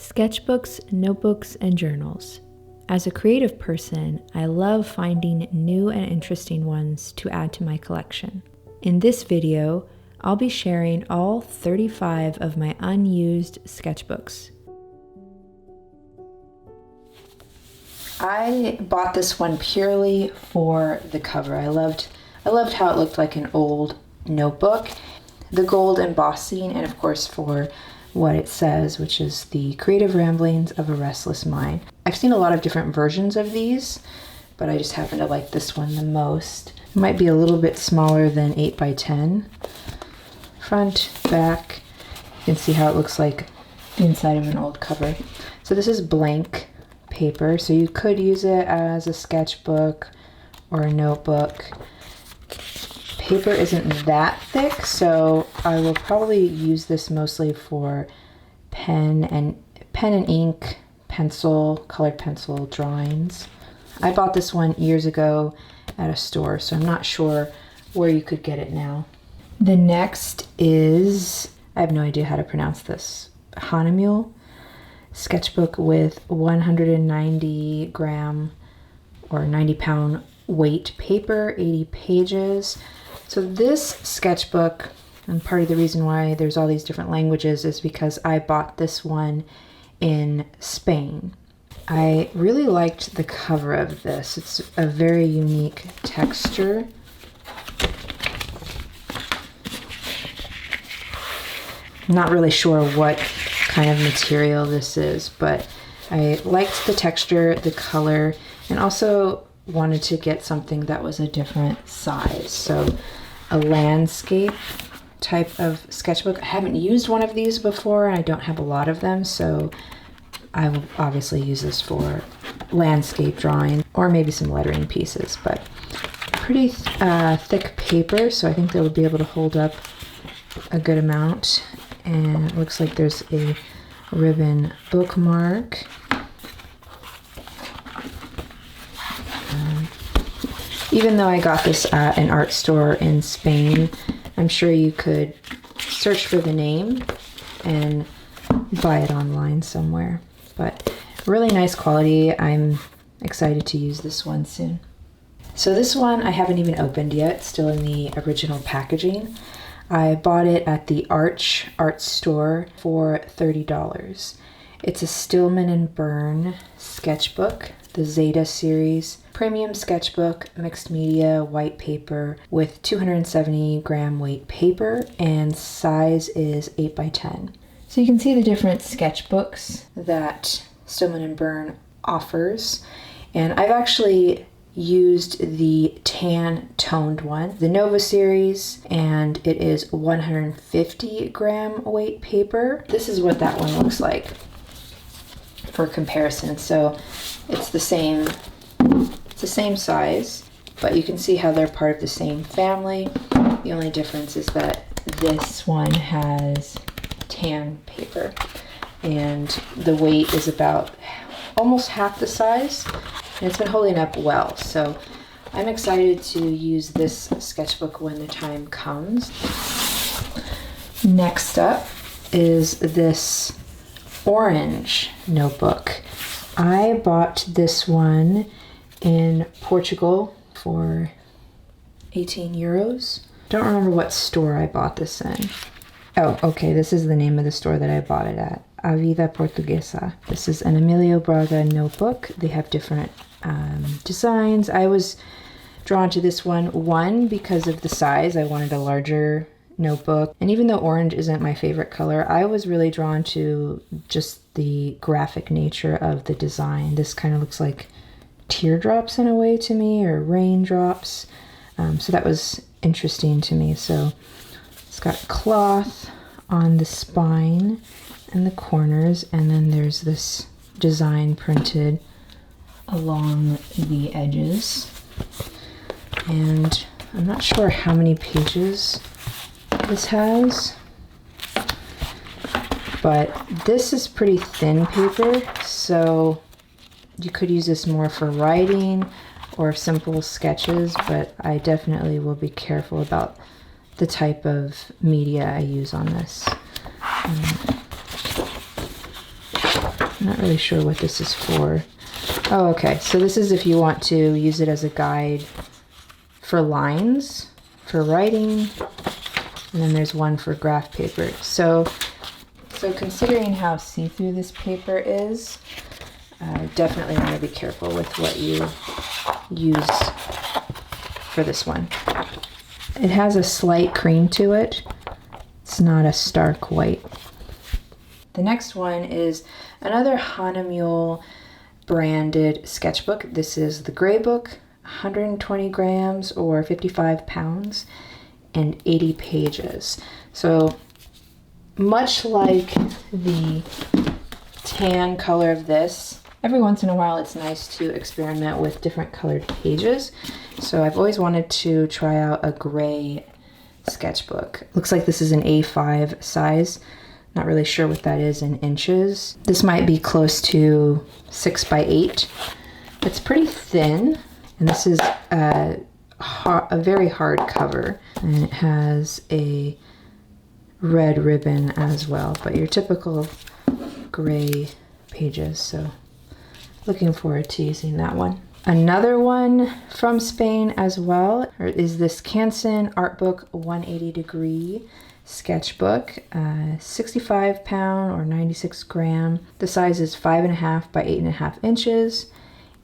sketchbooks, notebooks, and journals. As a creative person, I love finding new and interesting ones to add to my collection. In this video, I'll be sharing all 35 of my unused sketchbooks. I bought this one purely for the cover. I loved how it looked like an old notebook, the gold embossing, and of course for what it says, which is the creative ramblings of a restless mind. I've seen a lot of different versions of these, but I just happen to like this one the most. It might be a little bit smaller than 8x10. Front, back, you can see how it looks like the inside of an old cover. So this is blank paper, so you could use it as a sketchbook or a notebook. Paper isn't that thick, so I will probably use this mostly for pen and ink, pencil, colored pencil drawings. I bought this one years ago at a store, so I'm not sure where you could get it now. The next is, I have no idea how to pronounce this, Handmade sketchbook with 190 gram or 90 pound weight paper, 80 pages. So this sketchbook, and part of the reason why there's all these different languages is because I bought this one in Spain. I really liked the cover of this. It's a very unique texture. I'm not really sure what kind of material this is, but I liked the texture, the color, and also wanted to get something that was a different size. So a landscape type of sketchbook. I haven't used one of these before, and I don't have a lot of them, so I will obviously use this for landscape drawing or maybe some lettering pieces, but pretty thick paper, so I think they'll be able to hold up a good amount. And it looks like there's a ribbon bookmark. Even though I got this at an art store in Spain, I'm sure you could search for the name and buy it online somewhere. But really nice quality. I'm excited to use this one soon. So this one I haven't even opened yet, still in the original packaging. I bought it at the Arch art store for $30. It's a Stillman & Byrne sketchbook, the Zeta series, premium sketchbook, mixed media, white paper with 270 gram weight paper, and size is 8x10. So you can see the different sketchbooks that Stillman & Byrne offers, and I've actually used the tan toned one, the Nova series, and it is 150 gram weight paper. This is what that one looks like for comparison. So it's the same size, but you can see how they're part of the same family. The only difference is that this one has tan paper, and the weight is about almost half the size. And it's been holding up well, so I'm excited to use this sketchbook when the time comes. Next up is this orange notebook. I bought this one in Portugal for 18 euros. Don't remember what store I bought this in. Oh, okay, this is the name of the store that I bought it at. A Vida Portuguesa. This is an Emilio Braga notebook. They have different designs. I was drawn to this one because of the size. I wanted a larger notebook, and even though orange isn't my favorite color, I was really drawn to just the graphic nature of the design. This kind of looks like teardrops in a way to me, or raindrops, so that was interesting to me. So it's got cloth on the spine and the corners, and then there's this design printed along the edges, and I'm not sure how many pages this has, but this is pretty thin paper, so you could use this more for writing or simple sketches, but I definitely will be careful about the type of media I use on this. I'm not really sure what this is for. Oh, okay. So this is if you want to use it as a guide for lines, for writing, and then there's one for graph paper. So considering how see-through this paper is, definitely want to be careful with what you use for this one. It has a slight cream to it. It's not a stark white. The next one is another Handmade branded sketchbook. This is the Gray Book, 120 grams or 55 pounds and 80 pages. So much like the tan color of this, every once in a while it's nice to experiment with different colored pages. So I've always wanted to try out a gray sketchbook. Looks like this is an A5 size. Not really sure what that is in inches. This might be close to 6 by 8. It's pretty thin, and this is a very hard cover, and it has a red ribbon as well, but your typical gray pages, so looking forward to using that one. Another one from Spain as well is this Canson Art Book 180 degree sketchbook, 65 pound or 96 gram. The size is 5.5 by 8.5 inches,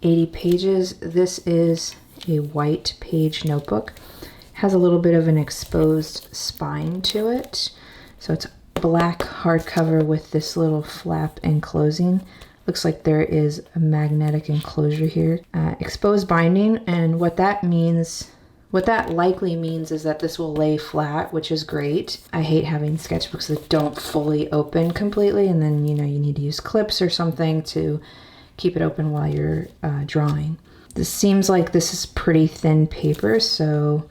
80 pages. This is a white page notebook. It has a little bit of an exposed spine to it. So it's black hardcover with this little flap enclosing. Looks like there is a magnetic enclosure here. Exposed binding, and what that likely means is that this will lay flat, which is great. I hate having sketchbooks that don't fully open completely, and then you need to use clips or something to keep it open while you're drawing. This seems like this is pretty thin paper, so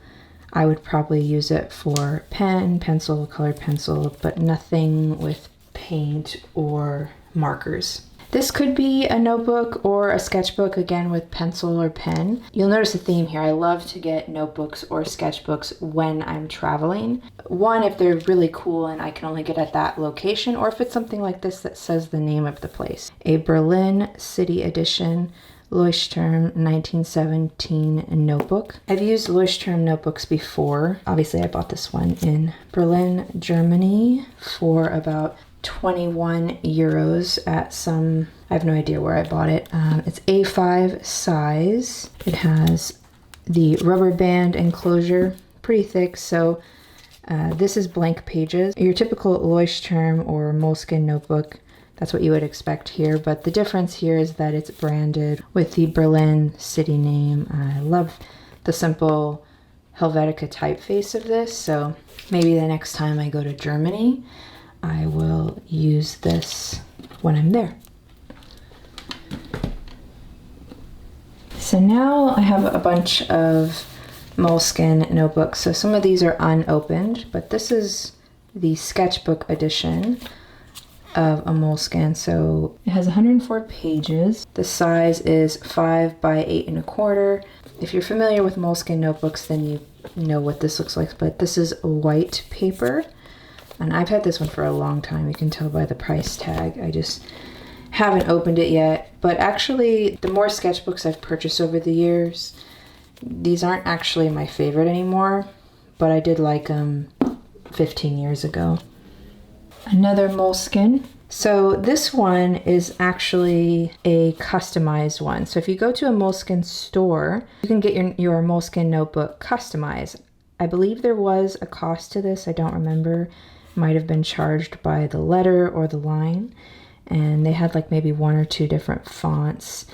I would probably use it for pen, pencil, colored pencil, but nothing with paint or markers. This could be a notebook or a sketchbook, again with pencil or pen. You'll notice a theme here. I love to get notebooks or sketchbooks when I'm traveling. One, if they're really cool and I can only get at that location, or if it's something like this that says the name of the place. A Berlin City Edition Leuchtturm 1917 notebook. I've used Leuchtturm notebooks before. Obviously, I bought this one in Berlin, Germany for about 21 euros at some, I have no idea where I bought it. It's A5 size. It has the rubber band enclosure, pretty thick. So this is blank pages. Your typical Leuchtturm or Moleskine notebook, that's what you would expect here. But the difference here is that it's branded with the Berlin city name. I love the simple Helvetica typeface of this. So maybe the next time I go to Germany, I will use this when I'm there. So now I have a bunch of Moleskine notebooks. So some of these are unopened, but this is the sketchbook edition of a Moleskine. So it has 104 pages. The size is 5 by 8.25. If you're familiar with Moleskine notebooks, then you know what this looks like, but this is white paper. And I've had this one for a long time. You can tell by the price tag. I just haven't opened it yet. But actually, the more sketchbooks I've purchased over the years, these aren't actually my favorite anymore. But I did like them 15 years ago. Another Moleskine. So this one is actually a customized one. So if you go to a Moleskine store, you can get your Moleskine notebook customized. I believe there was a cost to this. I don't remember. Might have been charged by the letter or the line, and they had like maybe 1 or 2 different fonts.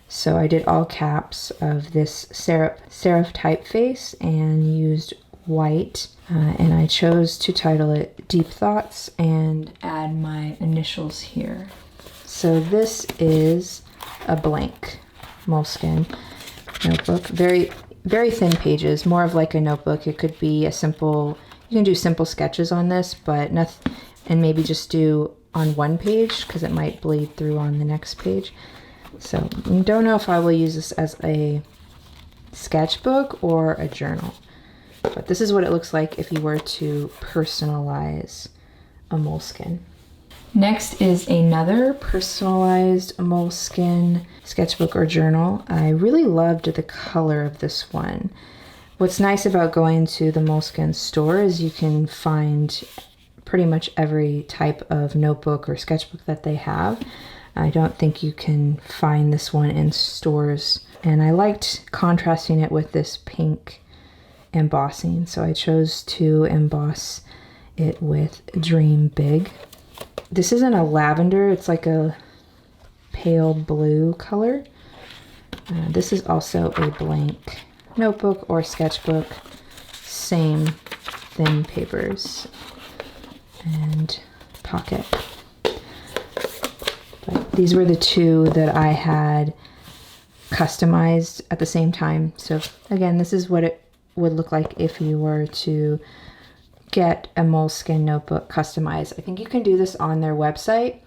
So I did all caps of this serif typeface and used white, and I chose to title it Deep Thoughts and add my initials here. So this is a blank Moleskine notebook, very thin pages, more of like a notebook. It could be a simple, you can do simple sketches on this, but nothing, and maybe just do on one page because it might bleed through on the next page. So I don't know if I will use this as a sketchbook or a journal, but this is what it looks like if you were to personalize a Moleskine. Next is another personalized Moleskine sketchbook or journal. I really loved the color of this one. What's nice about going to the Moleskine store is you can find pretty much every type of notebook or sketchbook that they have. I don't think you can find this one in stores, and I liked contrasting it with this pink embossing, so I chose to emboss it with Dream Big. This isn't a lavender, it's like a pale blue color. This is also a blank notebook or sketchbook, same thin papers and pocket. But these were the two that I had customized at the same time. So again, this is what it would look like if you were to get a Moleskine notebook customized. I think you can do this on their website,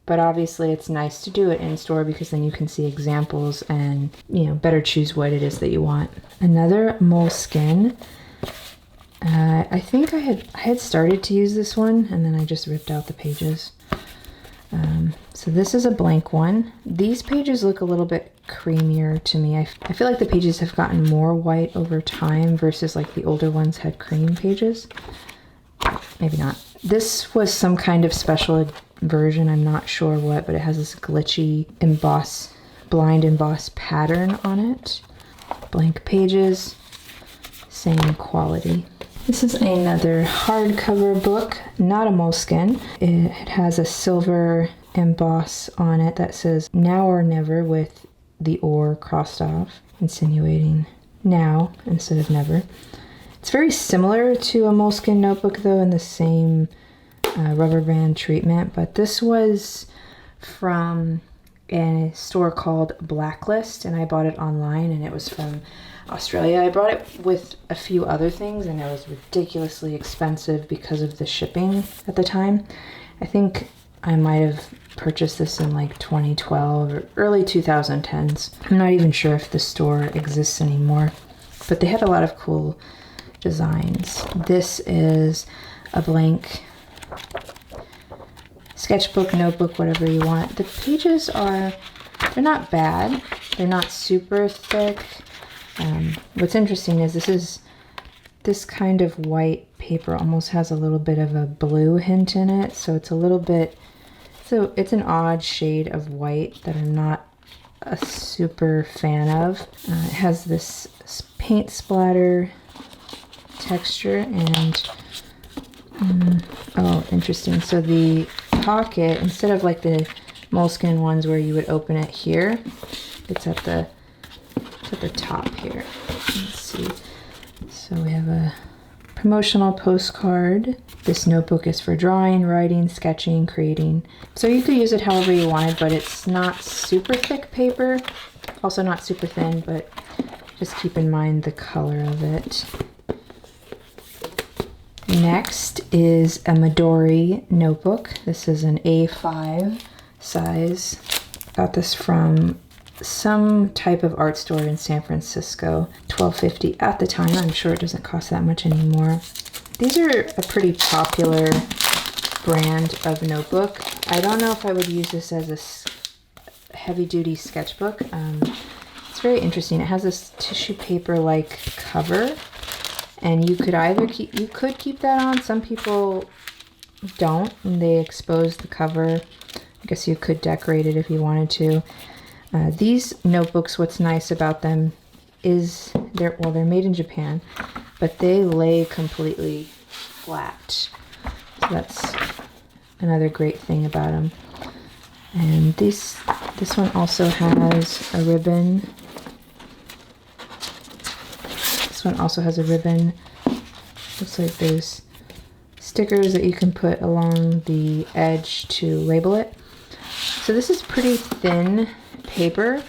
but obviously it's nice to do it in store because then you can see examples and, you know, better choose what it is that you want. Another Moleskine. I think I had started to use this one and then I just ripped out the pages. So this is a blank one. These pages look a little bit creamier to me. I feel like the pages have gotten more white over time versus like the older ones had cream pages. Maybe not. This was some kind of special version, I'm not sure what, but it has this glitchy blind emboss pattern on it. Blank pages, same quality. This is another hardcover book, not a Moleskine. It has a silver emboss on it that says now or never with the or crossed off, insinuating now instead of never. It's very similar to a Moleskine notebook though, in the same rubber band treatment, but this was from a store called Blacklist and I bought it online and it was from Australia. I brought it with a few other things and it was ridiculously expensive because of the shipping at the time. I think I might have purchased this in like 2012 or early 2010s. I'm not even sure if the store exists anymore, but they had a lot of cool designs. This is a blank sketchbook, notebook, whatever you want. The pages they're not bad. They're not super thick. What's interesting is this kind of white paper almost has a little bit of a blue hint in it. So it's a little bit, so it's an odd shade of white that I'm not a super fan of. It has this paint splatter texture and oh, interesting. So the pocket, instead of like the Moleskine ones where you would open it here, it's at the top here. Let's see. So we have a promotional postcard. This notebook is for drawing, writing, sketching, creating. So you could use it however you wanted, but it's not super thick paper. Also not super thin, but just keep in mind the color of it. Next is a Midori notebook. This is an A5 size. Got this from some type of art store in San Francisco. $12.50 at the time. I'm sure it doesn't cost that much anymore. These are a pretty popular brand of notebook. I don't know if I would use this as a heavy-duty sketchbook. It's very interesting. It has this tissue paper-like cover, and you could keep that on. Some people don't, and they expose the cover. I guess you could decorate it if you wanted to. These notebooks, what's nice about them is they're made in Japan, but they lay completely flat. So that's another great thing about them. And this one also has a ribbon. This one also has a ribbon. Looks like there's stickers that you can put along the edge to label it. So this is pretty thin paper,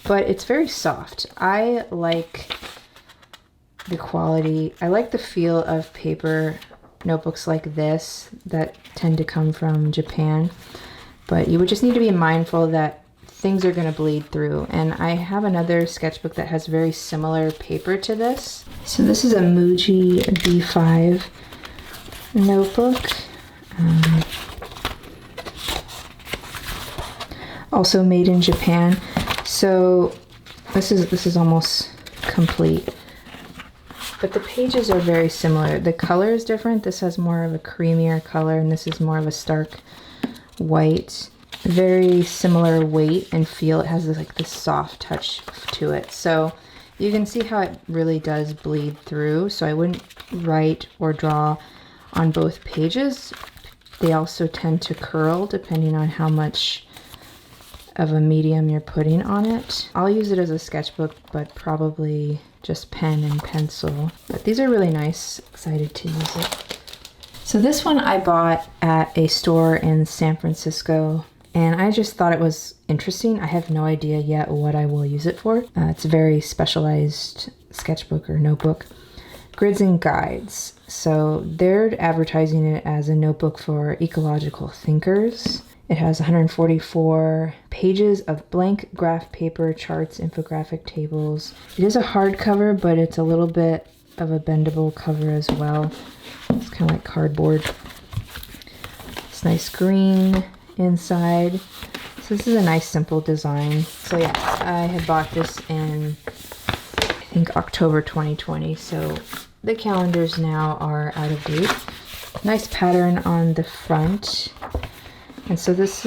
but it's very soft. I like the quality. I like the feel of paper notebooks like this that tend to come from Japan, but you would just need to be mindful that things are going to bleed through. And I have another sketchbook that has very similar paper to this. So this is a Muji B5 notebook. also made in Japan. So this is almost complete. But the pages are very similar. The color is different. This has more of a creamier color, and this is more of a stark white. Very similar weight and feel. It has this soft touch to it. So you can see how it really does bleed through. So I wouldn't write or draw on both pages. They also tend to curl depending on how much of a medium you're putting on it. I'll use it as a sketchbook, but probably just pen and pencil. But these are really nice. Excited to use it. So this one I bought at a store in San Francisco, and I just thought it was interesting. I have no idea yet what I will use it for. It's a very specialized sketchbook or notebook. Grids and guides. So they're advertising it as a notebook for ecological thinkers. It has 144 pages of blank graph paper, charts, infographic tables. It is a hardcover, but it's a little bit of a bendable cover as well. It's kind of like cardboard. It's nice green inside. So this is a nice simple design. So yeah, I had bought this in, I think, October 2020. So the calendars now are out of date. Nice pattern on the front. And so this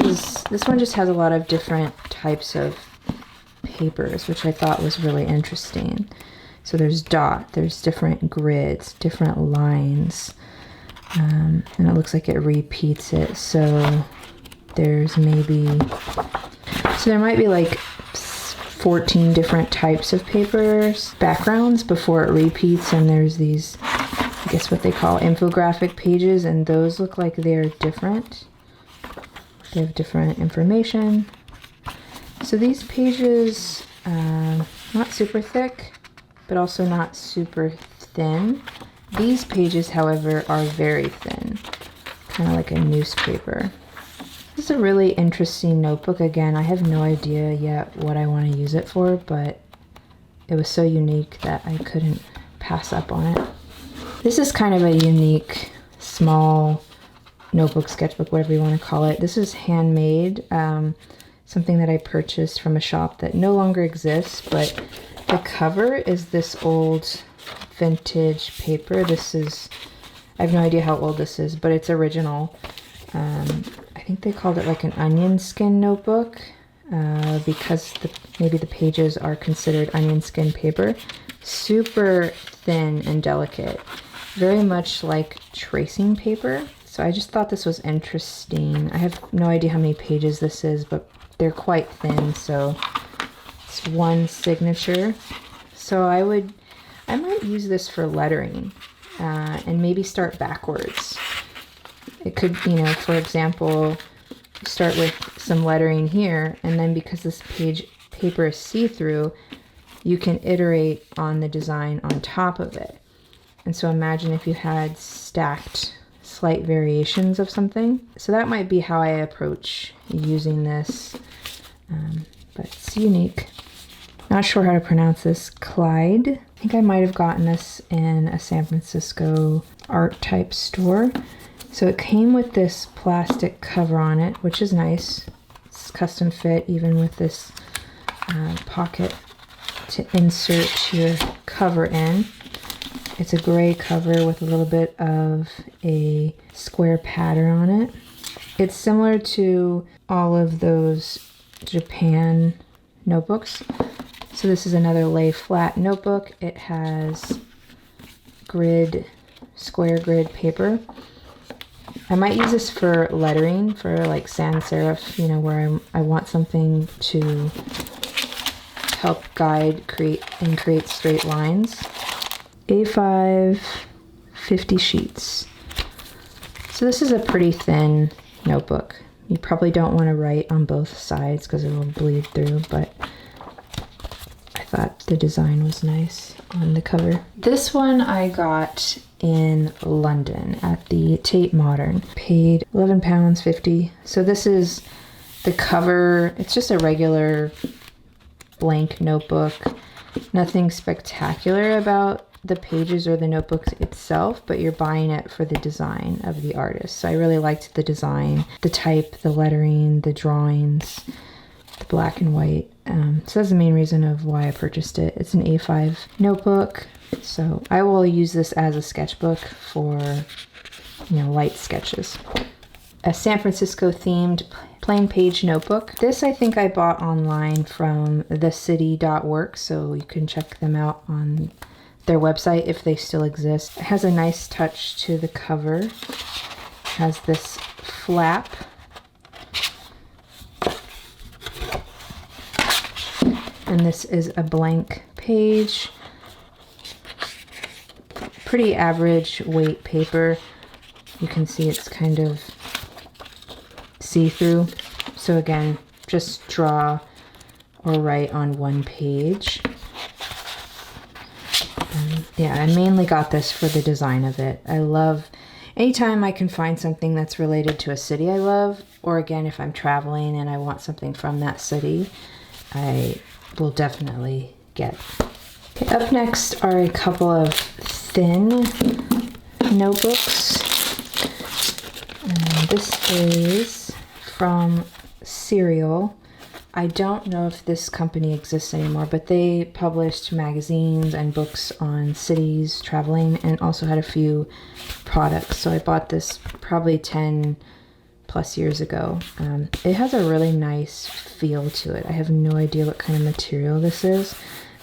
one just has a lot of different types of papers, which I thought was really interesting. So there's there's different grids, different lines, and it looks like it repeats it. So there's there might be like 14 different types of papers, backgrounds before it repeats, and there's these, I guess what they call infographic pages, and those look like they're different. They have different information. So these pages, not super thick, but also not super thin. These pages, however, are very thin, kind of like a newspaper. This is a really interesting notebook. Again, I have no idea yet what I want to use it for, but it was so unique that I couldn't pass up on it. This is kind of a unique, small notebook, sketchbook, whatever you want to call it. This is Handmade, something that I purchased from a shop that no longer exists, but the cover is this old vintage paper. I have no idea how old this is, but it's original. I think they called it like an onion skin notebook, because maybe the pages are considered onion skin paper. Super thin and delicate, very much like tracing paper. So I just thought this was interesting. I have no idea how many pages this is, but they're quite thin, so it's one signature. So I might use this for lettering, and maybe start backwards. It could, for example, start with some lettering here, and then because this paper is see-through, you can iterate on the design on top of it. And so imagine if you had stacked slight variations of something. So that might be how I approach using this, but it's unique. Not sure how to pronounce this. Kleid. I think I might have gotten this in a San Francisco art type store. So it came with this plastic cover on it, which is nice. It's custom fit, even with this pocket to insert your cover in. It's a gray cover with a little bit of a square pattern on it. It's similar to all of those Japan notebooks. So this is another lay flat notebook. It has square grid paper. I might use this for lettering, for like sans serif, where I want something to help guide, create straight lines. A5, 50 sheets. So this is a pretty thin notebook. You probably don't want to write on both sides because it will bleed through, but I thought the design was nice on the cover. This one I got in London at the Tate Modern. Paid £11.50. So this is the cover. It's just a regular blank notebook. Nothing spectacular about the pages or the notebook itself, but you're buying it for the design of the artist. So I really liked the design, the type, the lettering, the drawings. black and white. So that's the main reason of why I purchased it. It's an A5 notebook, so I will use this as a sketchbook for, you know, light sketches. A San Francisco themed plain page notebook. This I think I bought online from thecity.work, so you can check them out on their website if they still exist. It has a nice touch to the cover. It has this flap. And this is a blank page. Pretty average weight paper. You can see it's kind of see-through. So again, just draw or write on one page. Yeah, I mainly got this for the design of it. I love anytime I can find something that's related to a city I love, or again, if I'm traveling and I want something from that city, I will definitely get. Okay, up next are a couple of thin notebooks. This is from Serial. I don't know if this company exists anymore, but they published magazines and books on cities, traveling, and also had a few products. So I bought this probably 10 plus years ago. It has a really nice feel to it. I have no idea what kind of material this is,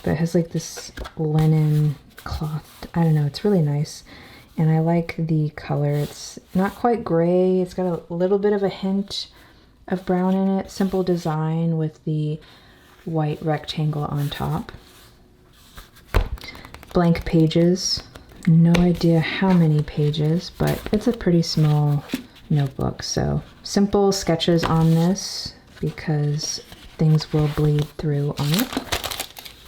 but it has like this linen cloth. I don't know, it's really nice. And I like the color. It's not quite gray. It's got a little bit of a hint of brown in it. Simple design with the white rectangle on top. Blank pages. No idea how many pages, but it's a pretty small notebook. So simple sketches on this because things will bleed through on it.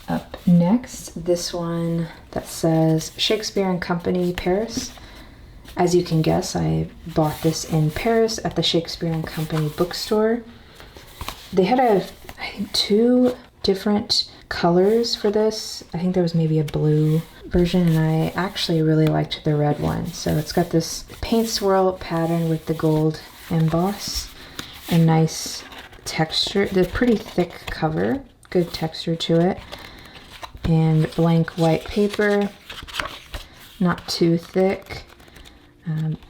Up next, this one that says Shakespeare & Company, Paris. As you can guess, I bought this in Paris at the Shakespeare & Company bookstore. They had I think 2 different colors for this. I think there was maybe a blue version, and I actually really liked the red one. So it's got this paint swirl pattern with the gold emboss, a nice texture, the pretty thick cover, good texture to it, and blank white paper, not too thick.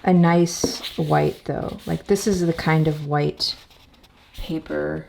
A nice white though. Like this is the kind of white paper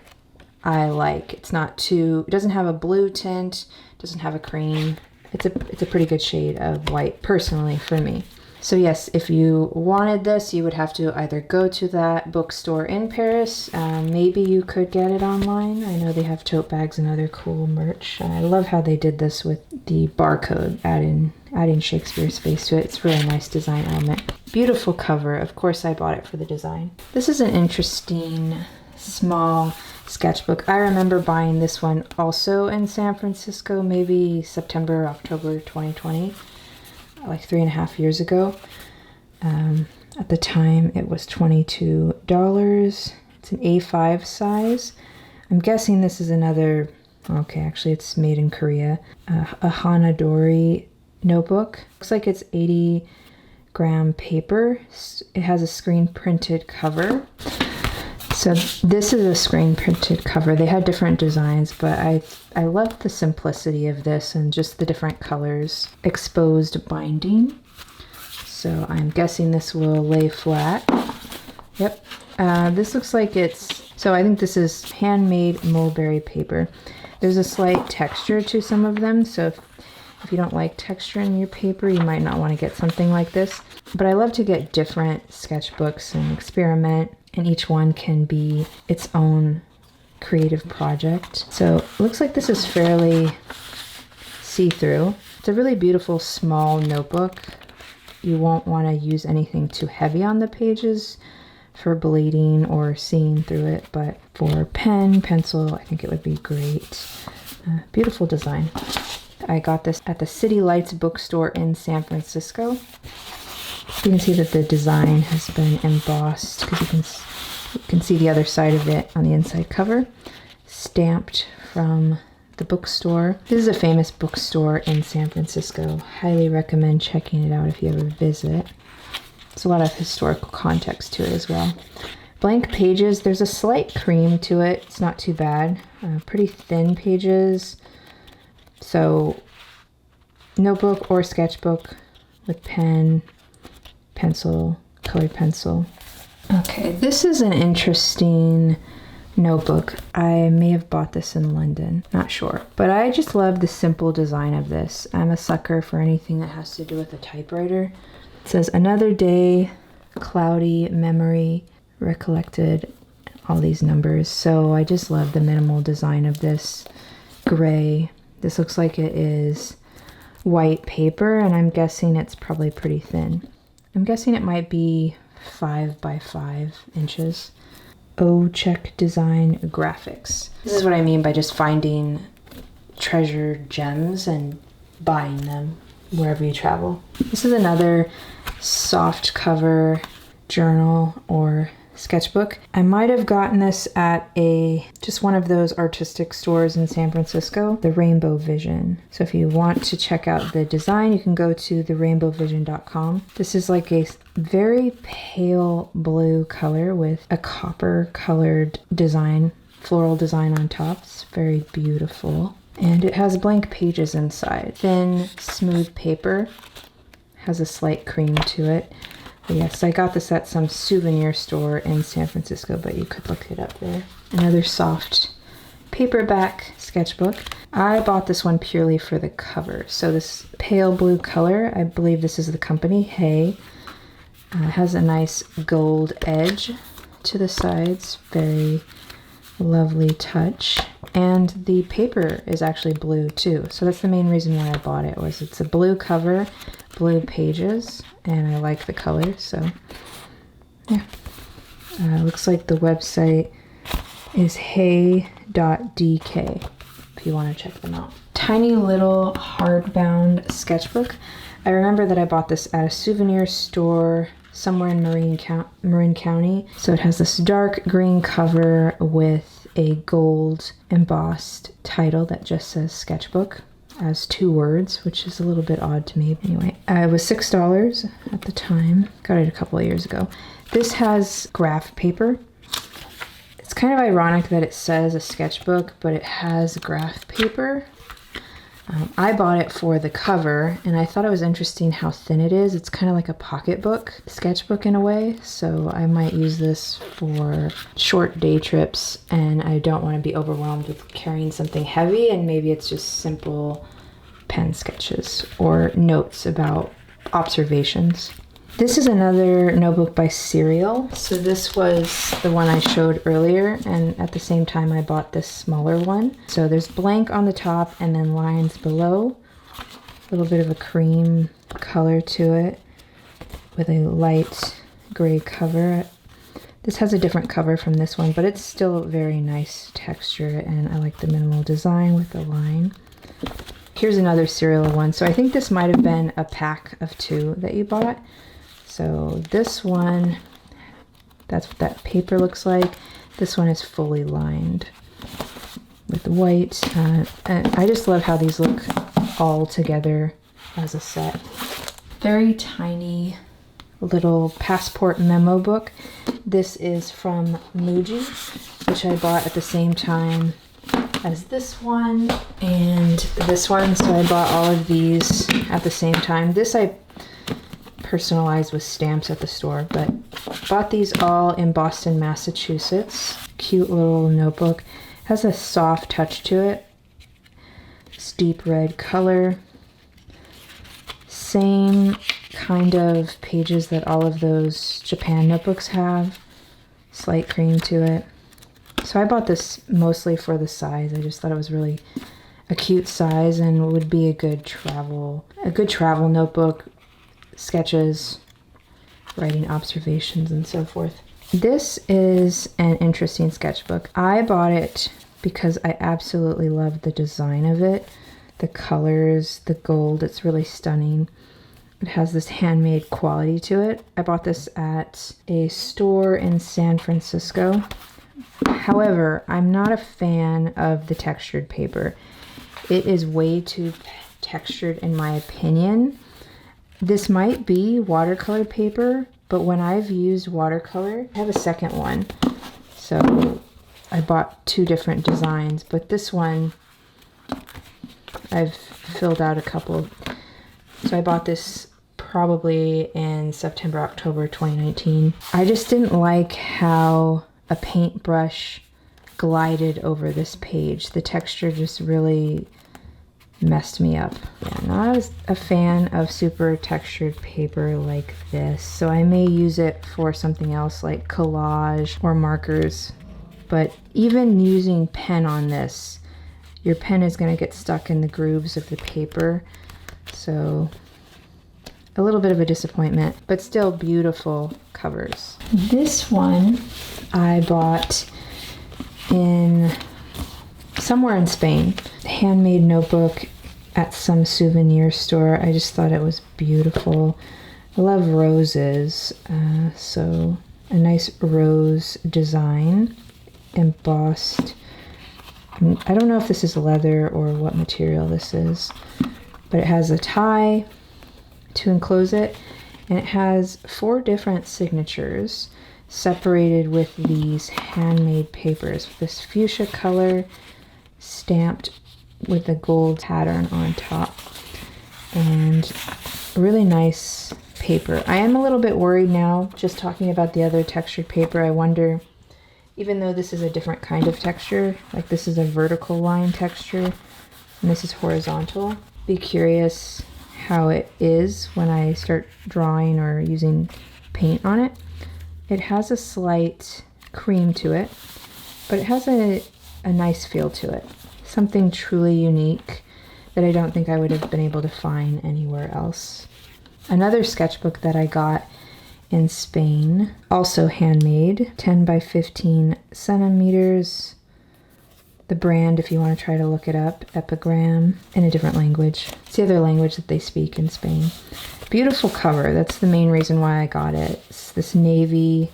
I like. It's not too, it doesn't have a blue tint, doesn't have a cream. It's a pretty good shade of white personally for me. So yes, if you wanted this, you would have to either go to that bookstore in Paris. Maybe you could get it online. I know they have tote bags and other cool merch. I love how they did this with the barcode, adding Shakespeare's face to it. It's a really nice design element. Beautiful cover. Of course I bought it for the design. This is an interesting small sketchbook. I remember buying this one also in San Francisco, maybe September, October 2020. Like 3.5 years ago. At the time it was $22. It's an A5 size. I'm guessing this is another, okay, actually it's made in Korea. A Hanadori notebook. Looks like it's 80-gram paper. It has a screen printed cover. So this is a screen printed cover. They had different designs, but I love the simplicity of this and just the different colors. Exposed binding. So I'm guessing this will lay flat. Yep. This looks like it's, so I think this is handmade mulberry paper. There's a slight texture to some of them, so if you don't like texture in your paper, you might not want to get something like this. But I love to get different sketchbooks and experiment, and each one can be its own creative project. So it looks like this is fairly see-through. It's a really beautiful small notebook. You won't want to use anything too heavy on the pages for bleeding or seeing through it, but for pen, pencil, I think it would be great. Beautiful design. I got this at the City Lights bookstore in San Francisco. You can see that the design has been embossed because you can see the other side of it on the inside cover. Stamped from the bookstore. This is a famous bookstore in San Francisco. Highly recommend checking it out if you ever visit. There's a lot of historical context to it as well. Blank pages, there's a slight cream to it. It's not too bad. Pretty thin pages. So notebook or sketchbook with pen, pencil, colored pencil. Okay, this is an interesting notebook. I may have bought this in London, not sure. But I just love the simple design of this. I'm a sucker for anything that has to do with a typewriter. It says, another day, cloudy memory, recollected, all these numbers. So I just love the minimal design of this. Gray. This looks like it is white paper, and I'm guessing it's probably pretty thin. I'm guessing it might be 5 by 5 inches. Check design graphics. This is what I mean by just finding treasured gems and buying them wherever you travel. This is another soft cover journal or sketchbook. I might have gotten this at just one of those artistic stores in San Francisco, the Rainbow Vision. So if you want to check out the design, you can go to therainbowvision.com. This is like a very pale blue color with a copper colored design, floral design on top. It's very beautiful. And it has blank pages inside. Thin, smooth paper. Has a slight cream to it. But yes, I got this at some souvenir store in San Francisco, but you could look it up there. Another soft paperback sketchbook. I bought this one purely for the cover. So this pale blue color, I believe this is the company, Hey. It has a nice gold edge to the sides. Very lovely touch. And the paper is actually blue too. So that's the main reason why I bought it, was it's a blue cover, blue pages, and I like the color, so yeah. Looks like the website is hey.dk if you want to check them out. Tiny little hardbound sketchbook. I remember that I bought this at a souvenir store somewhere in Marin County. So it has this dark green cover with a gold embossed title that just says sketchbook as 2 words, which is a little bit odd to me. Anyway, it was $6 at the time. Got it a couple of years ago. This has graph paper. It's kind of ironic that it says a sketchbook, but it has graph paper. I bought it for the cover, and I thought it was interesting how thin it is. It's kind of like a pocketbook sketchbook in a way, so I might use this for short day trips, and I don't want to be overwhelmed with carrying something heavy, and maybe it's just simple pen sketches or notes about observations. This is another notebook by Serial. So this was the one I showed earlier, and at the same time I bought this smaller one. So there's blank on the top and then lines below. A little bit of a cream color to it with a light gray cover. This has a different cover from this one, but it's still very nice texture, and I like the minimal design with the line. Here's another Serial one. So I think this might have been a pack of 2 that you bought. So this one, that's what that paper looks like. This one is fully lined with white. And I just love how these look all together as a set. Very tiny little passport memo book. This is from Muji, which I bought at the same time as this one and this one. So I bought all of these at the same time. This I personalized with stamps at the store, but bought these all in Boston, Massachusetts. Cute little notebook. Has a soft touch to it. It's deep red color. Same kind of pages that all of those Japan notebooks have. Slight cream to it. So I bought this mostly for the size. I just thought it was really a cute size and would be a good travel notebook. Sketches, writing observations, and so forth. This is an interesting sketchbook. I bought it because I absolutely love the design of it. The colors, the gold, it's really stunning. It has this handmade quality to it. I bought this at a store in San Francisco. However, I'm not a fan of the textured paper. It is way too textured in my opinion. This might be watercolor paper, but when I've used watercolor, I have a second one. So I bought 2 different designs, but this one I've filled out a couple. So I bought this probably in September, October 2019. I just didn't like how a paintbrush glided over this page. The texture just really messed me up. Yeah, not as a fan of super textured paper like this, so I may use it for something else like collage or markers. But even using pen on this, your pen is going to get stuck in the grooves of the paper, so a little bit of a disappointment, but still beautiful covers. This one I bought in somewhere in Spain. Handmade notebook at some souvenir store. I just thought it was beautiful. I love roses, so a nice rose design, embossed. I don't know if this is leather or what material this is, but it has a tie to enclose it, and it has 4 different signatures separated with these handmade papers. This fuchsia color stamped with a gold pattern on top, and really nice paper. I am a little bit worried now just talking about the other textured paper. I wonder, even though this is a different kind of texture, like this is a vertical line texture and this is horizontal, be curious how it is when I start drawing or using paint on it. It has a slight cream to it, but it has a nice feel to it. Something truly unique that I don't think I would have been able to find anywhere else. Another sketchbook that I got in Spain, also handmade, 10 by 15 centimeters. The brand, if you want to try to look it up, Epigram, in a different language. It's the other language that they speak in Spain. Beautiful cover. That's the main reason why I got it. It's this navy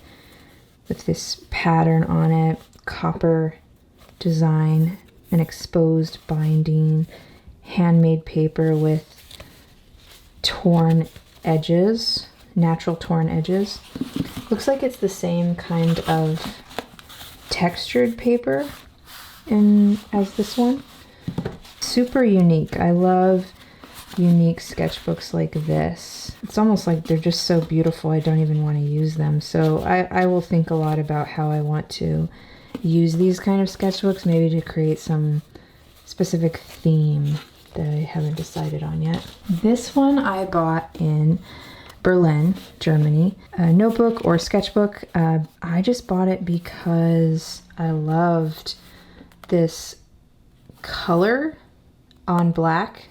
with this pattern on it, copper design, an exposed binding, handmade paper with torn edges, natural torn edges. Looks like it's the same kind of textured paper as this one. Super unique. I love unique sketchbooks like this. It's almost like they're just so beautiful I don't even want to use them. So I will think a lot about how I want to use these kind of sketchbooks, maybe to create some specific theme that I haven't decided on yet. This one I bought in Berlin, Germany. A notebook or sketchbook. I just bought it because I loved this color on black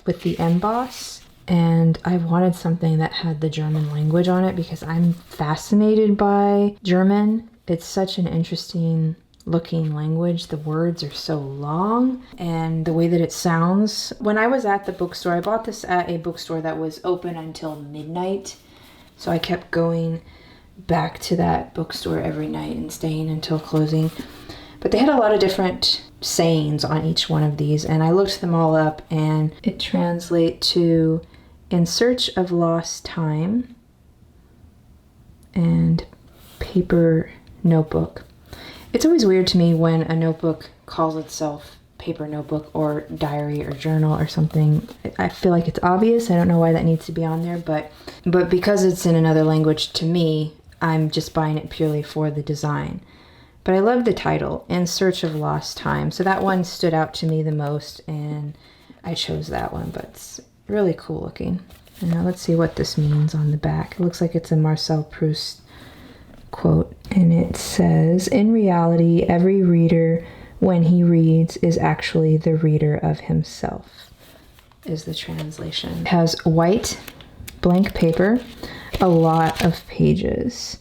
with the emboss, and I wanted something that had the German language on it because I'm fascinated by German. It's such an interesting looking language. The words are so long, and the way that it sounds. When I was at the bookstore, I bought this at a bookstore that was open until midnight, so I kept going back to that bookstore every night and staying until closing. But they had a lot of different sayings on each one of these, and I looked them all up, and it translates to "in search of lost time" and "paper notebook." It's always weird to me when a notebook calls itself paper notebook or diary or journal or something. I feel like it's obvious. I don't know why that needs to be on there, but because it's in another language, to me, I'm just buying it purely for the design. But I love the title, "In Search of Lost Time." So that one stood out to me the most, and I chose that one, but it's really cool looking. And now let's see what this means on the back. It looks like it's a Marcel Proust quote, and it says, "In reality, every reader, when he reads, is actually the reader of himself," is the translation. It has white blank paper, a lot of pages.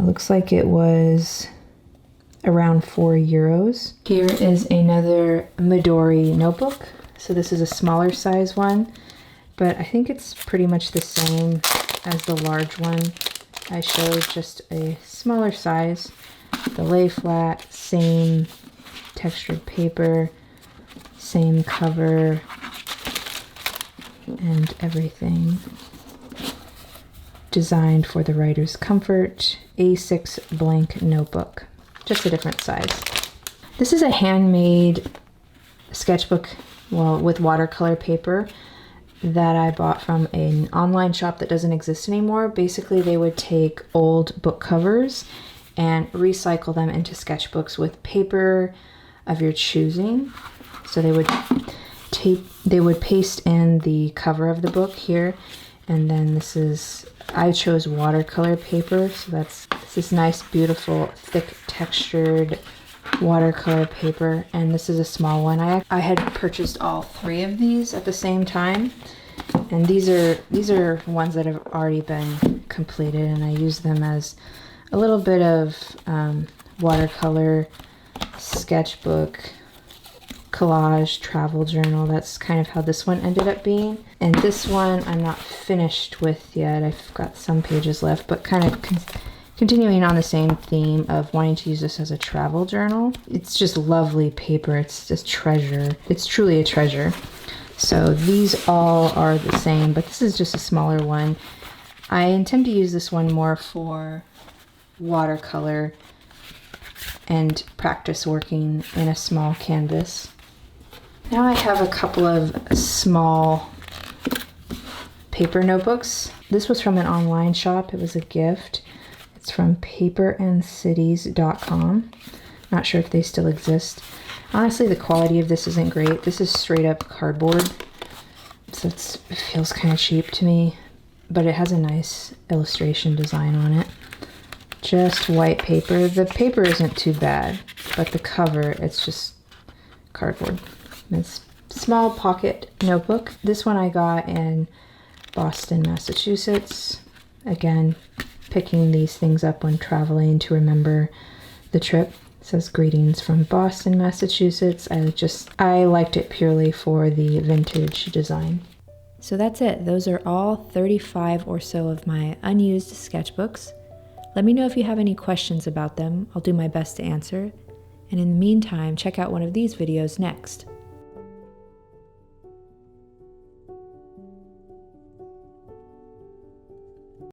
Looks like it was around €4. Here is another Midori notebook. So this is a smaller size one, but I think it's pretty much the same as the large one I showed, just a smaller size. The lay flat, same textured paper, same cover, and everything. designed for the writer's comfort, A6 blank notebook, just a different size. This is a handmade sketchbook, well, with watercolor paper that I bought from an online shop that doesn't exist anymore. Basically, they would take old book covers and recycle them into sketchbooks with paper of your choosing. So they would paste in the cover of the book here, and then I chose watercolor paper, so this is nice, beautiful, thick textured watercolor paper, and this is a small one. I had purchased all 3 of these at the same time, and these are ones that have already been completed, and I use them as a little bit of watercolor sketchbook, collage, travel journal. That's kind of how this one ended up being. And this one I'm not finished with yet. I've got some pages left, but kind of continuing on the same theme of wanting to use this as a travel journal. It's just lovely paper. It's just treasure. It's truly a treasure. So these all are the same, but this is just a smaller one. I intend to use this one more for watercolor and practice working in a small canvas. Now I have a couple of small paper notebooks. This was from an online shop. It was a gift. It's from paperandcities.com. Not sure if they still exist. Honestly, the quality of this isn't great. This is straight up cardboard, so it feels kind of cheap to me, but it has a nice illustration design on it. Just white paper. The paper isn't too bad, but the cover, it's just cardboard. It's small pocket notebook. This one I got in Boston, Massachusetts. Again, picking these things up when traveling to remember the trip. It says greetings from Boston, Massachusetts. I liked it purely for the vintage design. So that's it. Those are all 35 or so of my unused sketchbooks. Let me know if you have any questions about them. I'll do my best to answer. And in the meantime, check out one of these videos next.